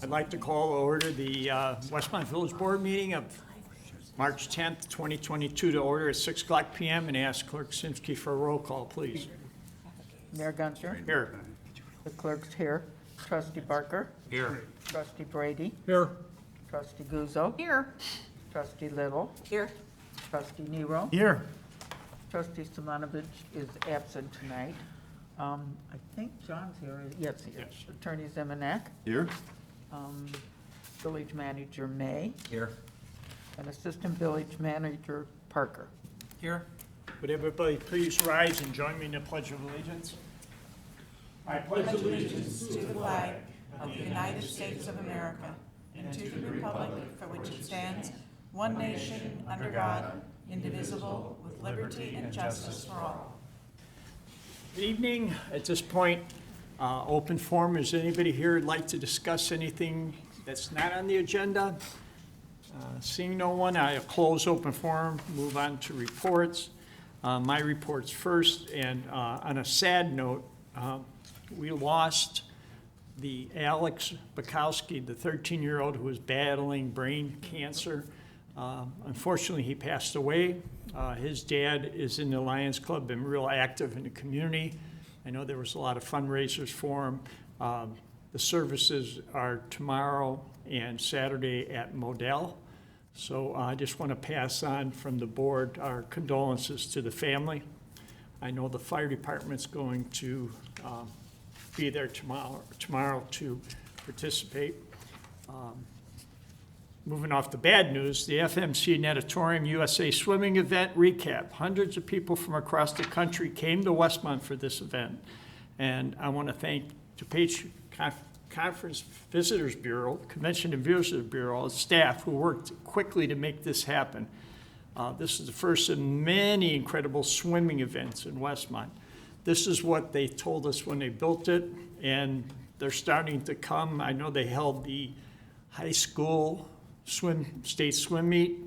I'd like to call to order the Westmont Village Board meeting of March 10th, 2022 to order at 6 o'clock p.m. and ask Clerk Simsky for a roll call, please. Mayor Gunter, Here. the clerk's here. Trustee Barker, Here. Trustee Brady, Here. Trustee Guzzo, Here. Trustee Little, Here. Trustee Nero. Here. Trustee Simonovich is absent tonight. I think John's here. Yes, he is. Yes. Attorney Zemanek, Here. Village Manager May, Here. and Assistant Village Manager Parker. Here. Would everybody please rise and join me in the Pledge of Allegiance? I pledge allegiance To the flag of the United States of America and to the republic for which it stands, one nation, under God, indivisible, with liberty and justice for all. Good evening. At this point, open forum. Is anybody here who'd like to discuss anything that's not on the agenda? Seeing no one, I'll close open forum, move on to reports. My reports first, and on a sad note, we lost the Alex Bukowski, the 13-year-old who was battling brain cancer. Unfortunately, he passed away. His dad is in the Lions Club, been real active in the community. I know there was a lot of fundraisers for him. The services are tomorrow and Saturday at Modell. So I just want to pass on from the board our condolences to the family. I know the fire department's going to be there tomorrow to participate. Moving off the bad news, the FMC Natatorium USA swimming event recap. Hundreds of people from across the country came to Westmont for this event. And I want to thank DePage Conference Visitors Bureau, Convention and Visitors Bureau, staff who worked quickly to make this happen. This is the first of many incredible swimming events in Westmont. This is what they told us when they built it, and they're starting to come. I know they held the high school state swim meet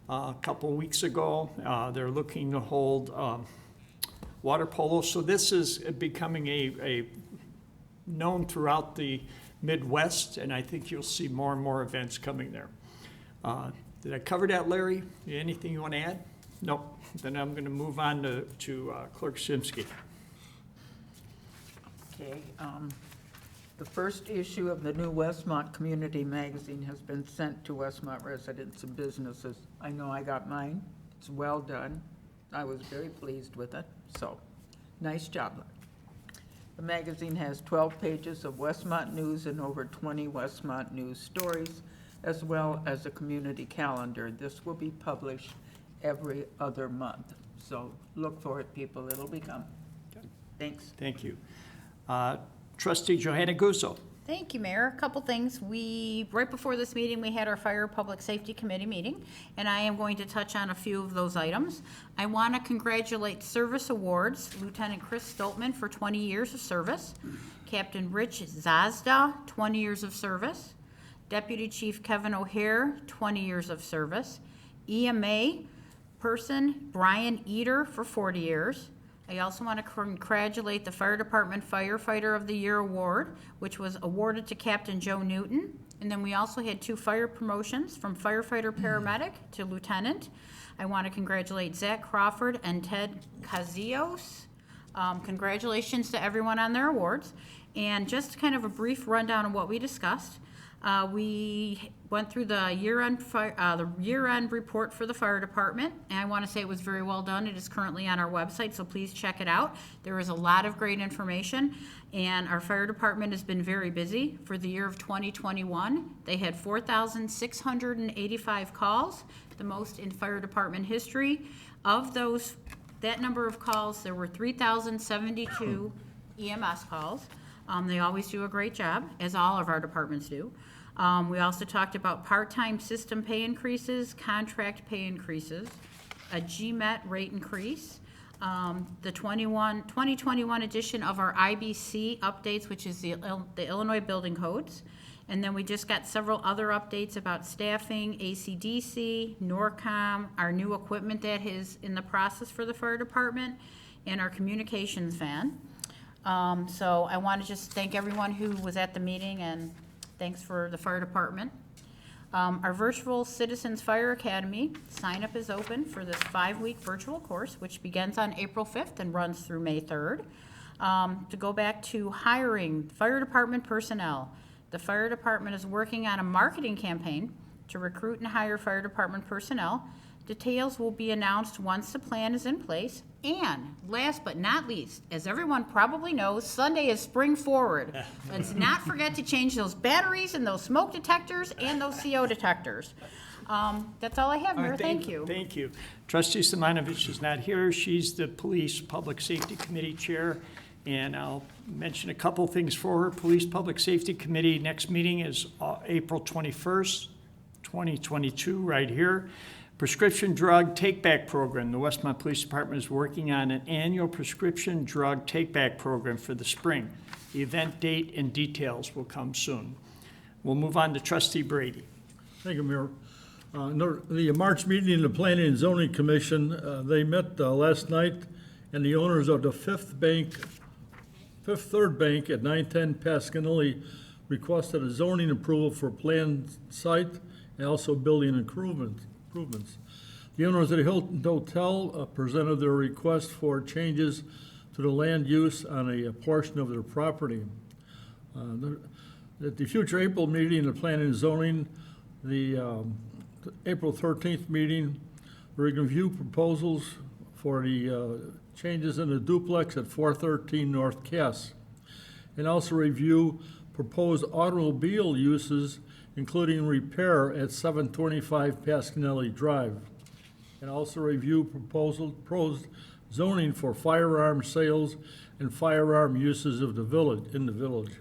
a couple weeks ago. They're looking to hold water polo. So this is becoming a known throughout the Midwest, and I think you'll see more and more events coming there. Did I cover that, Larry? Anything you want to add? Nope. Then I'm going to move on to Clerk Simsky. Okay, the first issue of the new Westmont Community Magazine has been sent to Westmont residents and businesses. I know I got mine. It's well done. I was very pleased with it, so nice job. The magazine has 12 pages of Westmont news and over 20 Westmont news stories, as well as a community calendar. This will be published every other month, so look for it, people. It'll be coming. Thanks. Thank you. Trustee Johanna Guzzo. Thank you, Mayor. A couple things. Right before this meeting, we had our Fire Public Safety Committee meeting, and I am going to touch on a few of those items. I want to congratulate Service Awards, Lieutenant Chris Stoltman for 20 years of service, Captain Rich Zazda, 20 years of service, Deputy Chief Kevin O'Hare, 20 years of service, EMA person Brian Eater for 40 years. I also want to congratulate the Fire Department Firefighter of the Year Award, which was awarded to Captain Joe Newton. And then we also had 2 fire promotions from firefighter paramedic to lieutenant. I want to congratulate Zach Crawford and Ted Casillos. Congratulations to everyone on their awards. And just kind of a brief rundown of what we discussed. We went through the year-end report for the fire department, and I want to say it was very well done. It is currently on our website, so please check it out. There is a lot of great information, and our fire department has been very busy. For the year of 2021, they had 4,685 calls, the most in fire department history. Of that number of calls, there were 3,072 EMS calls. They always do a great job, as all of our departments do. We also talked about part-time system pay increases, contract pay increases, a GMET rate increase, the 2021 edition of our IBC updates, which is the Illinois Building Codes. And then we just got several other updates about staffing, ACDC, NORCOM, our new equipment that is in the process for the fire department, and our communications van. So I want to just thank everyone who was at the meeting and Thanks for the fire department. Our virtual Citizens Fire Academy sign-up is open for this 5-week virtual course, which begins on April 5th and runs through May 3rd. To go back to hiring fire department personnel, the fire department is working on a marketing campaign to recruit and hire fire department personnel. Details will be announced once the plan is in place. And last but not least, as everyone probably knows, Sunday is Spring Forward. Let's not forget to change those batteries and those smoke detectors and those CO detectors. That's all I have, Mayor. Thank you. Thank you. Trustee Simonovich is not here. She's the Police Public Safety Committee Chair, and I'll mention a couple things for her. Police Public Safety Committee, next meeting is April 21st, 2022, right here. Prescription drug take-back program. The Westmont Police Department is working on an annual prescription drug take-back program for the spring. The event date and details will come soon. We'll move on to Trustee Brady. Thank you, Mayor. The March meeting of the Planning and Zoning Commission, they met last night, and the owners of the Fifth Third Bank at 910 Pasquinelli requested a zoning approval for planned site and also building improvements. The owners of the Hilton Hotel presented their request for changes to the land use on a portion of their property. At the future April meeting of Planning and Zoning, the April 13th meeting, we're going to review proposals for the changes in the duplex at 413 North Cass, and also review proposed automobile uses, including repair at 725 Pasquinelli Drive, and also review proposed zoning for firearm sales and firearm uses of the village, in the village.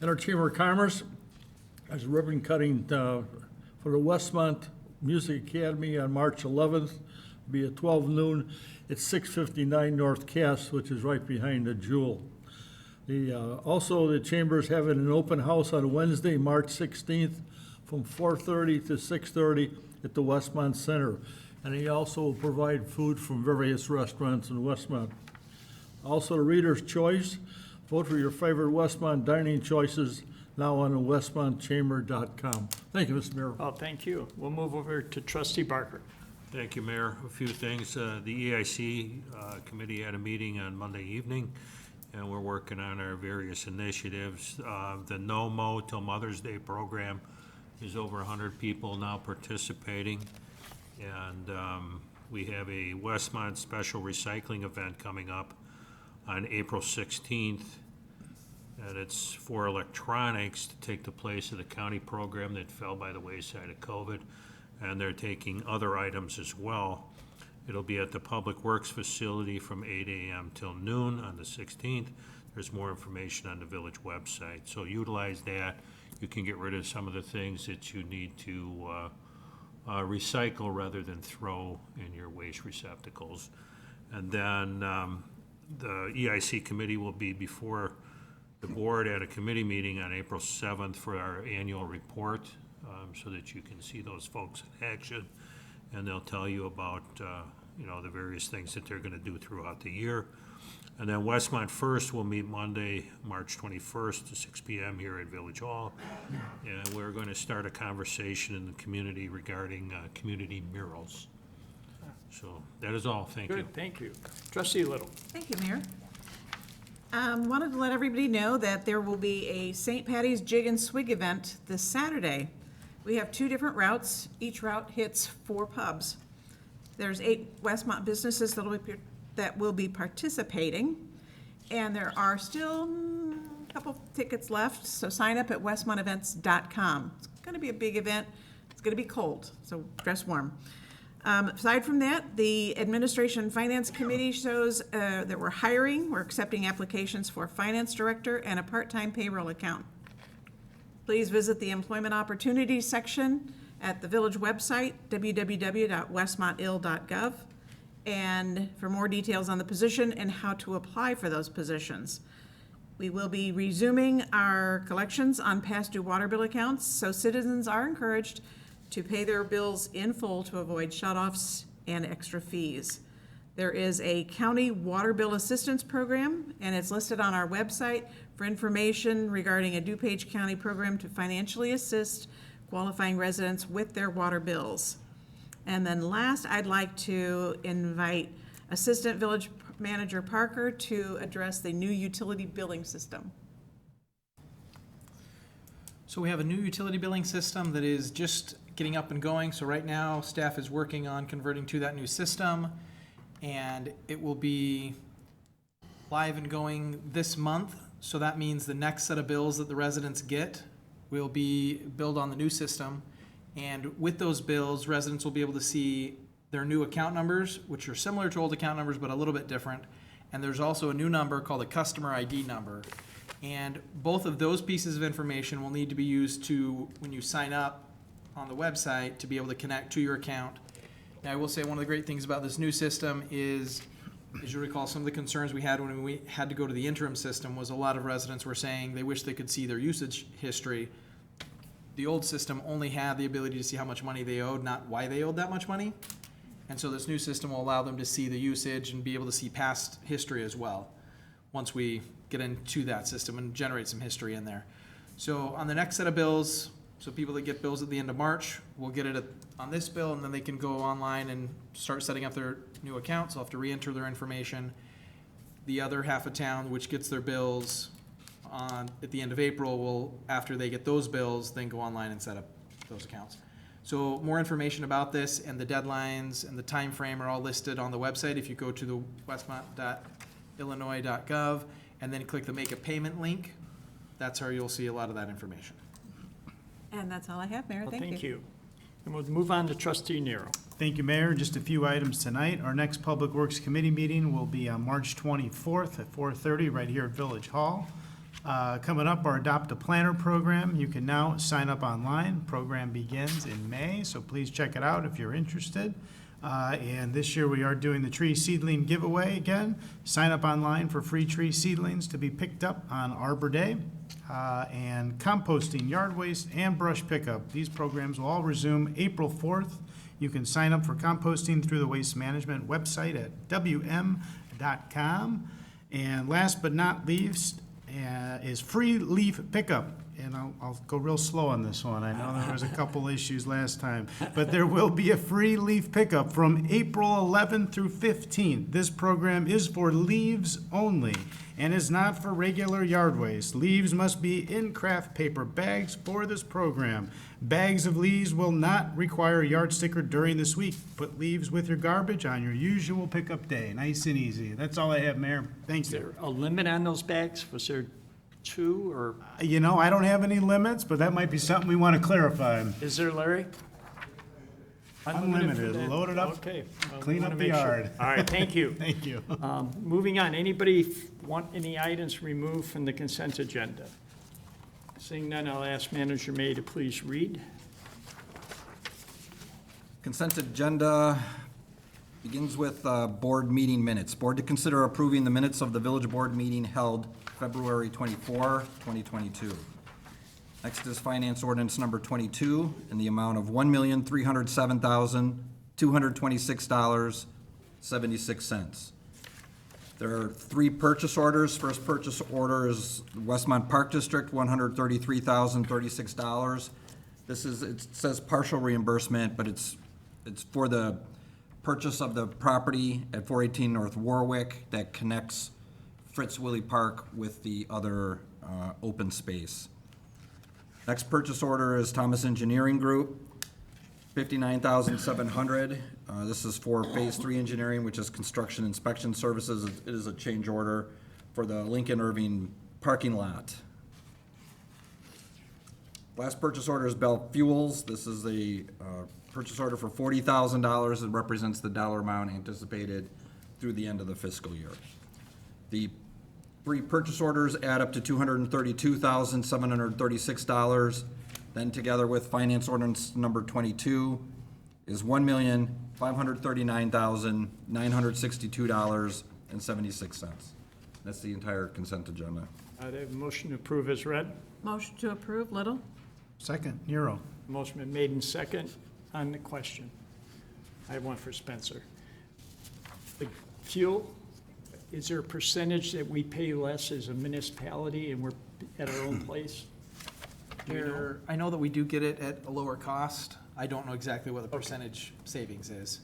And our Chamber of Commerce has ribbon cutting for the Westmont Music Academy on March 11th, be at 12 noon at 659 North Cass, which is right behind the Jewel. Also, the Chamber's having an open house on Wednesday, March 16th, from 4:30 to 6:30 at the Westmont Center. And he also will provide food from various restaurants in Westmont. Also, the Reader's Choice. Vote for your favorite Westmont dining choices now on westmontchamber.com. Thank you, Mr. Mayor. Oh, thank you. We'll move over to Trustee Barker. Thank you, Mayor. A few things. The EIC committee had a meeting on Monday evening, and we're working on our various initiatives. The No Mo Till Mother's Day program is over 100 people now participating. And we have a Westmont special recycling event coming up on April 16th. And it's for electronics to take the place of the county program that fell by the wayside of COVID. And they're taking other items as well. It'll be at the Public Works facility from 8 a.m. till noon on the 16th. There's more information on the village website. So utilize that. You can get rid of some of the things that you need to recycle rather than throw in your waste receptacles. And then the EIC committee will be before the board at a committee meeting on April 7th for our annual report, so that you can see those folks in action, and they'll tell you about the various things that they're going to do throughout the year. And then Westmont First will meet Monday, March 21st to 6 p.m. here at Village Hall, and we're going to start a conversation in the community regarding community murals. So that is all. Thank you. Good, thank you. Trustee Little. Thank you, Mayor. Wanted to let everybody know that there will be a St. Patty's Jig and Swig event this Saturday. We have 2 different routes. Each route hits 4 pubs. There's 8 Westmont businesses that will be participating, and there are still a couple tickets left, so sign up at westmontevents.com. It's going to be a big event. It's going to be cold, so dress warm. Aside from that, the Administration and Finance Committee shows that we're hiring. We're accepting applications for a finance director and a part-time payroll account. Please visit the Employment Opportunities section at the village website, www.westmontil.gov, and for more details on the position and how to apply for those positions. We will be resuming our collections on past due water bill accounts, so citizens are encouraged to pay their bills in full to avoid shutoffs and extra fees. There is a county water bill assistance program, and it's listed on our website for information regarding a DuPage County program to financially assist qualifying residents with their water bills. And then last, I'd like to invite Assistant Village Manager Parker to address the new utility billing system. So we have a new utility billing system that is just getting up and going. So right now, staff is working on converting to that new system, and it will be live and going this month. So that means the next set of bills that the residents get will be billed on the new system. And with those bills, residents will be able to see their new account numbers, which are similar to old account numbers, but a little bit different. And there's also a new number called a customer ID number. And both of those pieces of information will need to be used to, when you sign up on the website, to be able to connect to your account. Now, I will say one of the great things about this new system is, as you recall, some of the concerns we had when we had to go to the interim system was a lot of residents were saying they wish they could see their usage history. The old system only had the ability to see how much money they owed, not why they owed that much money. And so this new system will allow them to see the usage and be able to see past history as well, once we get into that system and generate some history in there. So on the next set of bills, so people that get bills at the end of March will get it on this bill, and then they can go online and start setting up their new accounts. They'll have to re-enter their information. The other half of town, which gets their bills at the end of April, will, after they get those bills, then go online and set up those accounts. So more information about this and the deadlines and the time frame are all listed on the website. If you go to the westmont.illinois.gov and then click the Make a Payment link, that's how you'll see a lot of that information. And that's all I have, Mayor. Well, Thank you. thank you. And we'll move on to Trustee Nero. Thank you, Mayor. Just a few items tonight. Our next Public Works Committee meeting will be on March 24th at 4:30 right here at Village Hall. Coming up, our Adopt a Planner program. You can now sign up online. Program begins in May, so please check it out if you're interested. And this year, we are doing the tree seedling giveaway again. Sign up online for free tree seedlings to be picked up on Arbor Day. And composting, yard waste, and brush pickup. These programs will all resume April 4th. You can sign up for composting through the Waste Management website at wm.com. And last but not least is free leaf pickup. And I'll go real slow on this one. I know there was a couple issues last time. But there will be a free leaf pickup from April 11th through 15th. This program is for leaves only and is not for regular yard waste. Leaves must be in craft paper bags for this program. Bags of leaves will not require a yard sticker during this week. Put leaves with your garbage on your usual pickup day. Nice and easy. That's all I have, Mayor. Thank Is you. there a limit on those bags? Was there 2 or You know, I don't have any limits, but that might be something we want to clarify. is there, Larry? Unlimited. for that? Load it up, Okay. Well, we clean wanna up the make sure. yard. All right, thank you. Thank you. Moving on, anybody want any items removed from the consent agenda? Seeing none, I'll ask Manager May to please read. Consent agenda begins with board meeting minutes. Board to consider approving the minutes of the village board meeting held February 24, 2022. Next is finance ordinance number 22 in the amount of $1,307,226.76. There are 3 purchase orders. First purchase order is Westmont Park District, $133,036. This is, it says partial reimbursement, but it's for the purchase of the property at 418 North Warwick that connects Fritz Willie Park with the other open space. Next purchase order is Thomas Engineering Group, $59,700. This is for Phase 3 engineering, which is construction inspection services. It is a change order for the Lincoln Irving parking lot. Last purchase order is Bell Fuels. This is a purchase order for $40,000. It represents the dollar amount anticipated through the end of the fiscal year. The 3 purchase orders add up to $232,736. Then together with finance ordinance number 22 is $1,539,962.76. That's the entire consent agenda. I have a motion to approve as read. Motion to approve, Little? Second, Nero. Motion been made in second on the question. I have one for Spencer. The fuel, is there a percentage that we pay less as a municipality and we're at our own place? Do you know? There, I know that we do get it at a lower cost. I don't know exactly what the percentage savings is.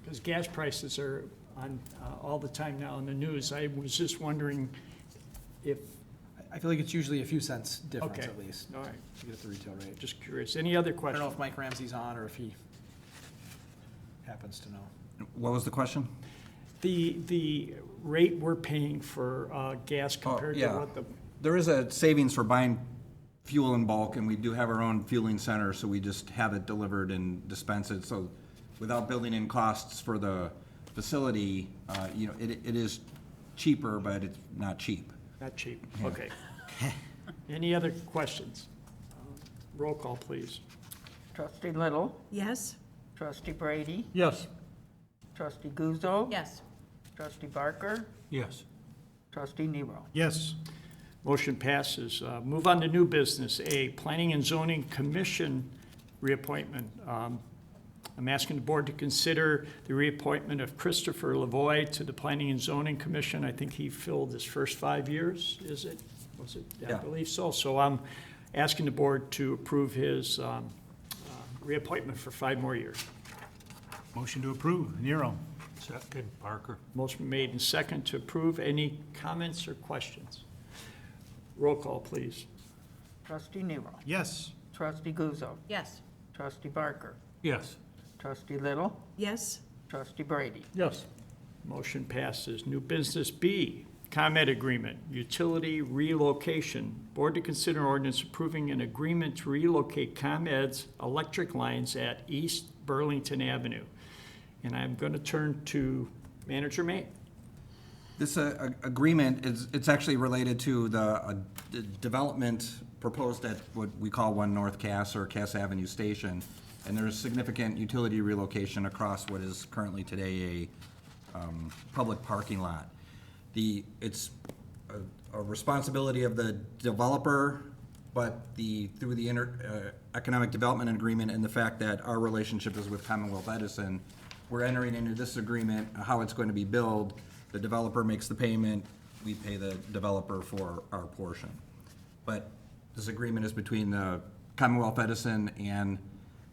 Because gas prices are on all the time now in the news. I was just wondering if, I feel like it's usually a few cents difference Okay. at least, all right, to get the retail rate. just curious. Any other I don't know questions? if Mike Ramsey's on or if he happens to know. What was the question? The rate we're paying for gas compared to yeah. what the, There is a savings for buying fuel in bulk, and we do have our own fueling center, so we just have it delivered and dispense it. So without building in costs for the facility, it is cheaper, but it's not cheap. not cheap, okay. Any other questions? Roll call, please. Trustee Little, Yes? trustee Brady, Yes. trustee Guzzo. Yes. Trustee Barker, Yes. trustee Nero. Yes. Motion passes. Move on to new business. A, Planning and Zoning Commission reappointment. I'm asking the board to consider the reappointment of Christopher Lavoy to the Planning and Zoning Commission. I think he filled his first 5 years, is it? Was it? I Yeah. believe so. So I'm asking the board to approve his reappointment for 5 more years. Motion to approve. Nero. Second, Parker. Motion made and second to approve. Any comments or questions? Roll call, please. Trustee Nero. Yes. Trustee Guzzo. Yes. Trustee Barker. Yes. Trustee Little. Yes? Trustee Brady. Yes. Motion passes. New business B, ComEd agreement, utility relocation. Board to consider ordinance approving an agreement to relocate ComEd's electric lines at East Burlington Avenue. And I'm going to turn to Manager May. This agreement it's actually related to the development proposed at what we call One North Cass or Cass Avenue Station. And there's significant utility relocation across what is currently today a public parking lot. It's a responsibility of the developer, but through the economic development agreement and the fact that our relationship is with Commonwealth Edison, we're entering into this agreement, how it's going to be billed. The developer makes the payment, we pay the developer for our portion. But this agreement is between the Commonwealth Edison and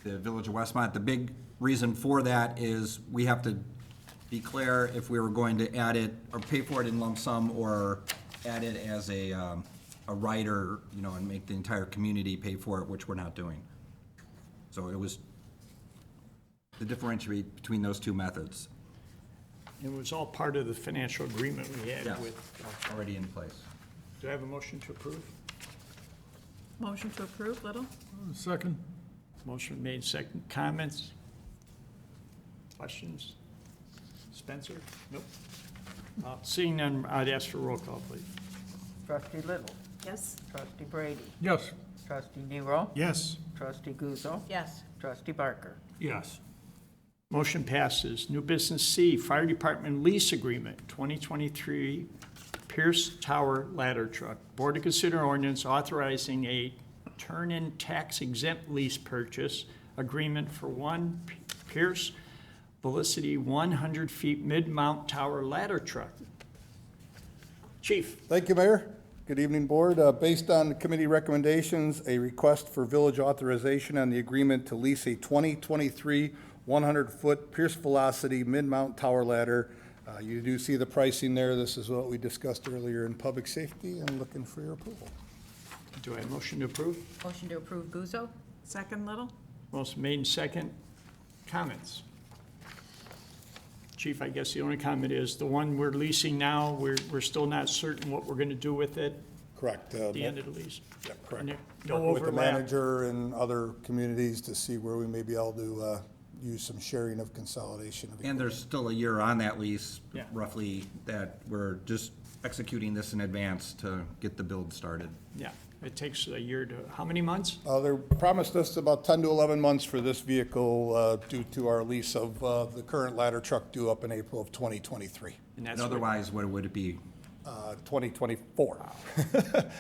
the Village of Westmont. The big reason for that is we have to declare if we were going to add it or pay for it in lump sum or add it as a rider, and make the entire community pay for it, which we're not doing. So it was the differentiate between those two methods. It was all part of the financial agreement we had Yes. with, Already in place. do I have a motion to approve? Motion to approve, Little? Second? Motion made, second. Comments? Questions? Spencer? Nope. Seeing none, I'd ask for roll call, please. Trustee Little. Yes? Trustee Brady. Yes. Trustee Nero. Yes. Trustee Guzzo. Yes. Trustee Barker. Yes. Motion passes. New business C, Fire Department Lease Agreement, 2023 Pierce Tower Ladder Truck. Board to consider ordinance authorizing a turn-in tax exempt lease purchase agreement for one Pierce Velocity 100 feet mid-mount tower ladder truck. Chief. Thank you, Mayor. Good evening, Board. Based on the committee recommendations, a request for village authorization on the agreement to lease a 2023 100-foot Pierce Velocity mid-mount tower ladder. You do see the pricing there. This is what we discussed earlier in public safety. I'm looking for your approval. Do I have a motion to approve? Motion to approve Guzzo? Second, Little? Motion made and second. Comments? Chief, I guess the only comment is the one we're leasing now, we're still not certain what we're going to do with it Correct. at the end of the lease. Yeah, correct. And there- no Working with the overlap. manager and other communities to see where we may be able to use some sharing of consolidation. of And there's still a year on that lease, Yeah. roughly, that we're just executing this in advance to get the build started. Yeah, it takes a year to, how many months? They promised us about 10 to 11 months for this vehicle due to our lease of the current ladder truck due up in April of 2023, And And that's what, otherwise, what would it be? 2024.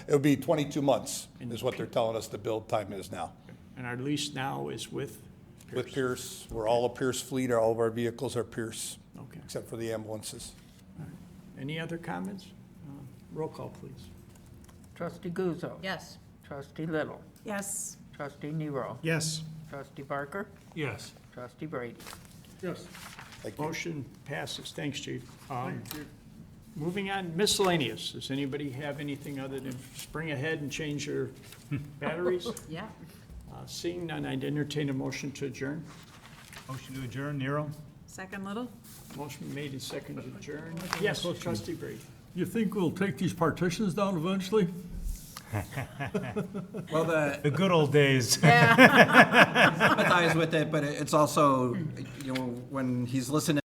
It would be 22 months is what they're telling us the build time is now. and our lease now is with With Pierce, we're all a Pierce fleet, all of our vehicles are Pierce Okay. except for the ambulances. Any other comments? Roll call, please. Trustee Guzzo. Yes. Trustee Little. Yes. Trustee Nero. Yes. Trustee Barker. Yes. Trustee Brady. Yes. Thank you. Motion passes. Thanks, Chief. Moving on, miscellaneous. Does anybody have anything other than spring ahead and change your batteries? Yeah. Seeing none, I'd entertain a motion to adjourn. Motion to adjourn, Nero? Second Little? Motion made and seconded to adjourn. Yes, trustee Brady. You think we'll take these partitions down eventually? Well, The good old days. empathize with it, but it's also, when he's listening